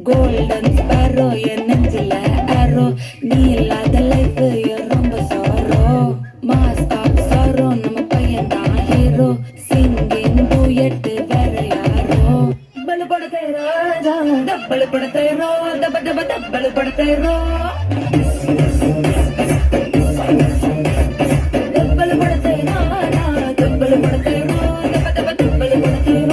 Golden sparrow, என்னஞ்சில arrow, நீ இல்லாத life ரொம்ப sorrow. Mask of sorrow, நம்ம பையன் தான் hero. Singing duet வேற யாரோ. டப்பல் படுத்தே ராஜா, டப்பல் படுத்தே ரோ, டப்ப டப்ப டப்பல் படுத்தே ரோ. டப்பல் படுத்தே ராஜா, டப்பல் படுத்தே ரோ, டப்ப டப்ப டப்பல் படுத்தே ரோ.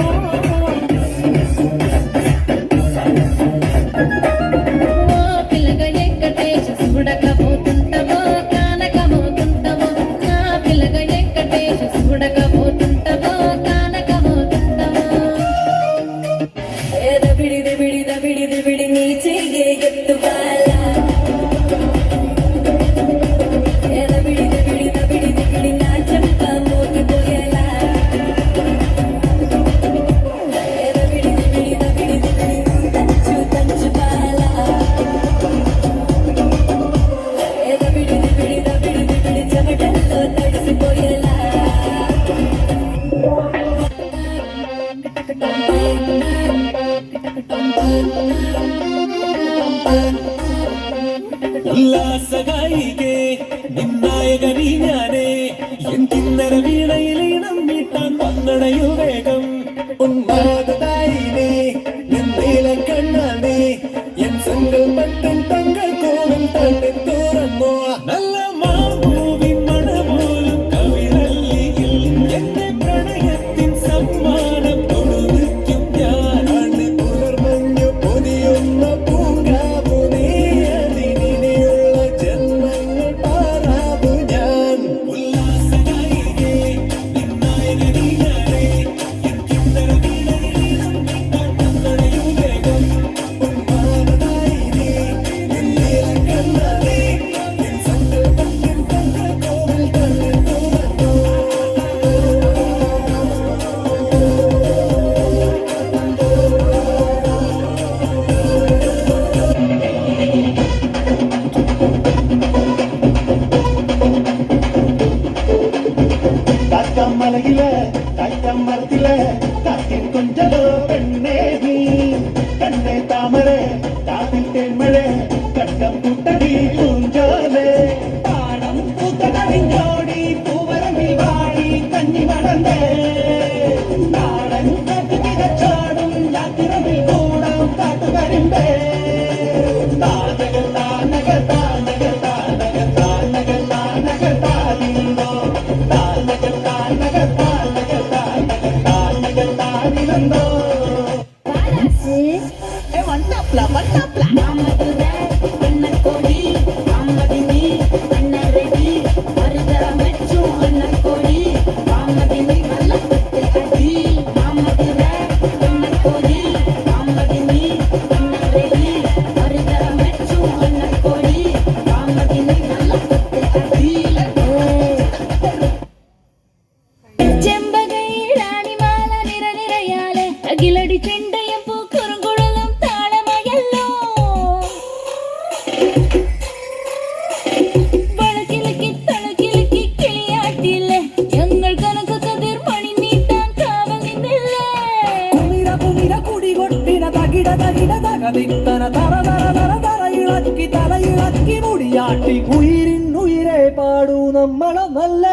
ഉല്ലാസഗായികേ നിന്നായകനീ ഞാനേ എൻ കിന്നര വീണയിലീണം മീട്ടാൻ വന്നടയു വേഗം ഉന്മാദതായിനേ നിന്നീല കണ്ണാനേ എൻ സങ്കൽപ്പത്തിൻ തങ്ങൾ കോവൽ തന്നെ തുറന്നോ നല്ല മാവൂവിൻ മണപോലും കവിളല്ലിയിൽ എന്റെ പ്രണയത്തിൻ സമ്മാനം തൊടുവിക്കും ഞാൻ അണി പുലർമഞ്ഞു പൊതിയുന്ന പൂങ്കാവു നീ അതിനിയുള്ള ജന്മങ്ങൾ പാറാവു ഞാൻ ഉല്ലാസഗായികേ നിന്നായകനീ ഞാനേ എൻ കിന്നര വീണയിലീണം മീട്ടാൻ വന്നടയു വേഗം ഉന്മാദതായിനേ നിന്നീല കണ്ണാനേ എൻ സങ്കൽപ്പത്തിൻ തങ്ങൾ കോവൽ തന്നെ തുറന്നോ കാക്കമലയില കാക്കമരത്തില കാറ്റിൻ കൊഞ്ചലോ പെണ്ണേ നീ കണ്ണേ താമര കാതിൽ തേന്മഴ കട്ടം കൂട്ടടി പൂഞ്ചോലെ പാടം പൂത്തകവിഞ്ഞോടി പൂവരമിൽ വാടി കഞ്ഞി മടന്നേ നാടൻ കാട്ടു തികച്ചോടും യാത്രമിൽ കൂടാം കാട്ടുകരിമ്പേ താനക താനക താനക താനക താനക താനക താനിന്നോ താനക താനക താനക താനക താനക താനിന്നോ അകിലടി ചെണ്ടയും പൂക്കുറുങ്കുഴലും താളമയല്ലോ വളക്കിലക്കി തളക്കിലക്കി കിളിയാട്ടില്ലേ ഞങ്ങൾ കനക കതിർ മണി നീട്ടാൻ കാവൽ നിന്നില്ലേ കുമിര കുമിര കുടി കൊട്ടിന തകിട തകിട തകതിത്തന തറ തറ തറ തറയിളക്കി തലയിളക്കി മുടിയാട്ടി ഉയിരിൻ ഉയിരെ പാടൂ നമ്മളെ നല്ല